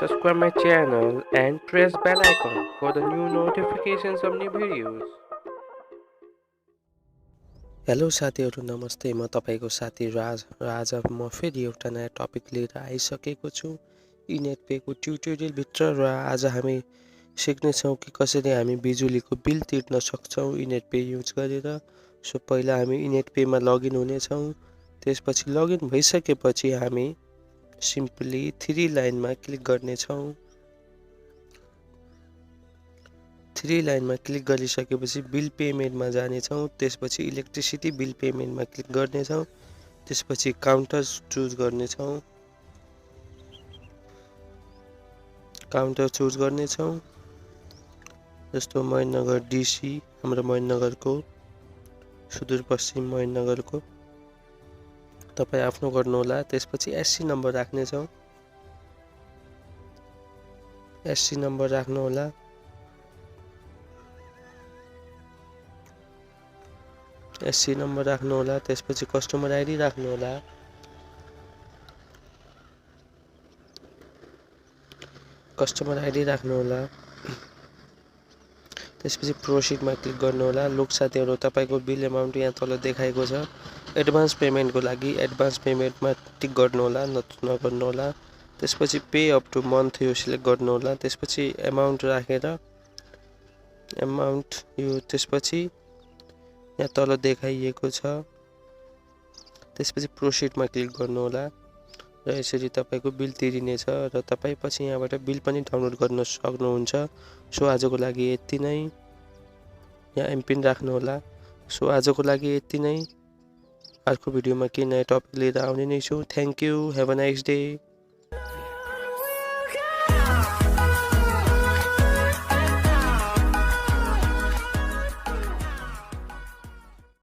subscribe my channel and press bell icon for the new notifications of new videos. Hello साथीहरू नमस्ते म तपाईको साथी राज र आज म फेरि एउटा नयाँ टपिक लिएर आइसकेको छु इनेटपेको ट्युटोरियल भित्र र आज हामी सिक्नेछौँ कि कसरी हामी बिजुलीको बिल तिर्न सक्छौँ इनेटपे युज गरेर। सो पहिला हामी इनेटपेमा लगइन हुनेछौँ। त्यसपछि लगइन भइसकेपछि हामी सिम्पली 3 लाइनमा क्लिक गर्नेछौँ। 3 लाइनमा क्लिक गरिसकेपछि बिल पेमेन्टमा जानेछौँ। त्यसपछि इलेक्ट्रिसिटी बिल पेमेन्टमा क्लिक गर्नेछौँ। त्यसपछि काउन्टर चुज गर्नेछौँ। काउन्टर चुज गर्नेछौँ जस्तो महेन्द्रनगर डिसी हाम्रो महेन्द्रनगरको सुदूरपश्चिम महेन्द्रनगरको तपाईँ आफ्नो गर्नुहोला। त्यसपछि एससी नम्बर राख्नेछौँ। एससी नम्बर राख्नुहोला। एससी नम्बर राख्नुहोला। त्यसपछि कस्टमर आइडी राख्नुहोला। कस्टमर आइडी राख्नुहोला। त्यसपछि प्रोसिडमा क्लिक गर्नुहोला। लुक साथीहरू तपाईको बिल एमाउन्ट यहाँ तल देखाएको छ। एडभान्स पेमेन्टको लागि एडभान्स पेमेन्टमा टिक गर्नुहोला नगर्नुहोला। त्यसपछि पे अप टु मन्थ यो सिलेक्ट गर्नुहोला। त्यसपछि एमाउन्ट राखेर एमाउन्ट यो त्यसपछि यहाँ तल देखाइएको छ। त्यसपछि प्रोसिडमा क्लिक गर्नुहोला र यसरी तपाईको बिल तिरिनेछ र तपाई पछि यहाँबाट बिल पनि डाउनलोड गर्न सक्नुहुन्छ। सो आजको लागि यति नै। यहाँ एमपिन राख्नुहोला। सो आजको लागि यति नै। अर्को भिडियोमा के नयाँ टपिक लिएर आउने नै छु। Thank you. Have a nice day.